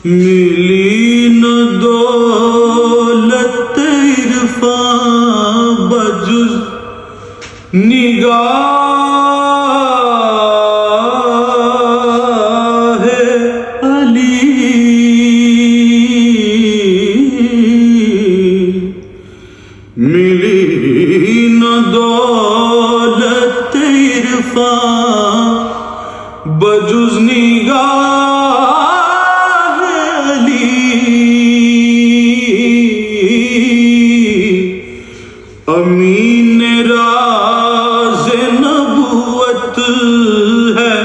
ملی نہ دولت عرفان بجز نگاہ علی، ملی نہ دولت عرفان بجز نگاہ علی، امین راز نبوت ہے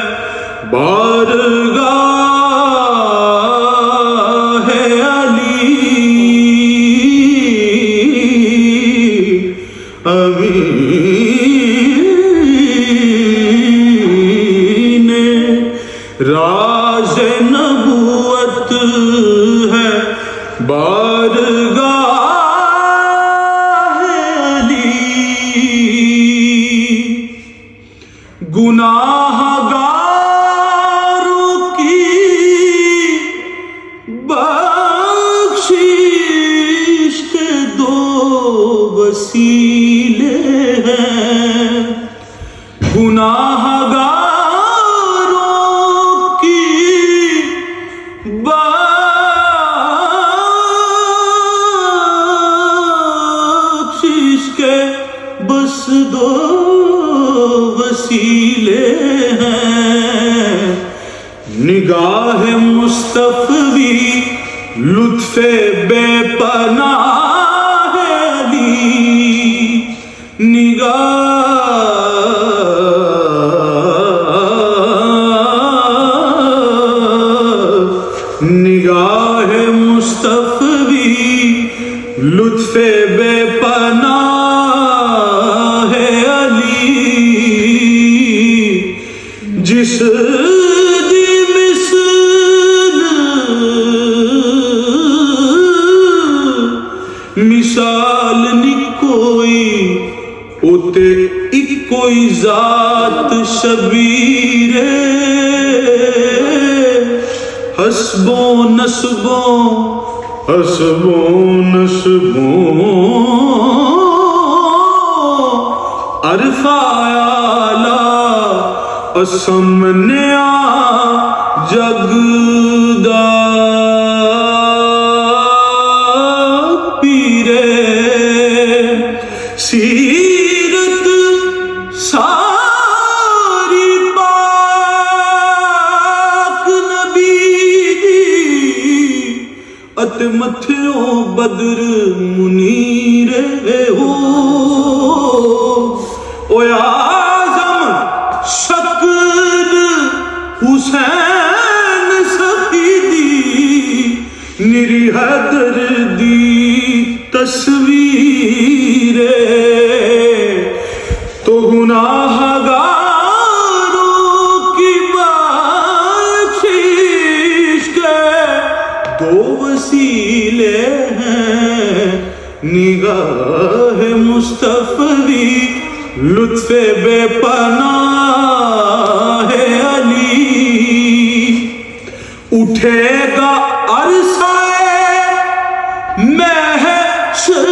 بارگاہ علی، امین راز نبوت ہے بارگاہ علی، گناہ گاروں کی بخشش کے دو وسیلے ہیں، گناہ گاروں کی بخشش کے بس دو وسیلے ہیں، نگاہ مصطفی لطف بے پناہ علی، نگاہ مصطفی لطف بے پناہ علی، جس دی مثال نہیں کوئی اتے ایک کوئی ذات شبیر، حسبوں نسبوں عرفہ اعلیٰ اسمنیا جگ دا پیرے، سیرت ساری پاک نبی دی، ات متھیوں بدر منیر ہو، او اعظم شکل حسین سفیدی، نری حیدر دی تصویر، تو گناہ گاروں کی بخشش کے دو وسیلے ہیں، نگاہ مصطفی لطف بے پناہ علی، اٹھے گا عرصہ محشر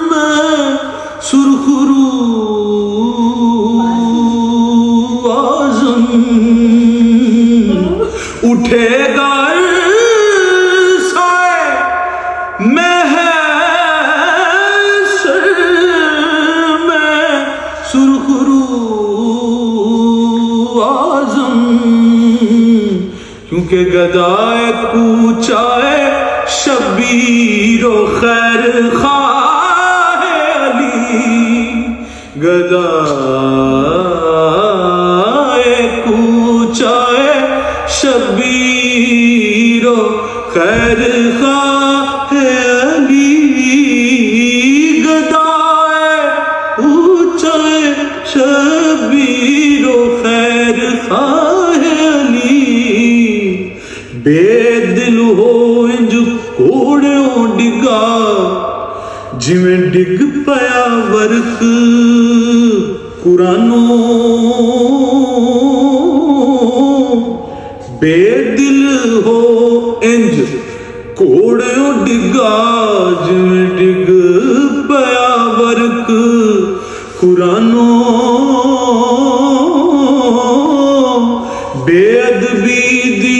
میں سرخ رو اعظم، اٹھے گا سرخ رو اعظم، کیونکہ گدائے کوچائے شبیر و خیر خواہ علی، گدائے کوچائے شبیر و خیر خواہ علی، گدائے کوچائے شبیر و خیر خواہ علی، بے دل ہو ਕੋੜਿਓਂ ਡਿੱਗਾ ਜਿਵੇਂ ਡਿੱਗ ਪਿਆ ਵਰਖ ਕੁਰਾਨੋਂ ਬੇਦਿਲ ਹੋ ਇੰਜ ਕੋੜਿਓਂ ਡਿੱਗਾ ਜਿਵੇਂ ਡਿੱਗ ਪਿਆ ਵਰਖ ਕੁਰਾਨੋਂ ਬੇਅਦਬੀ ਦੀ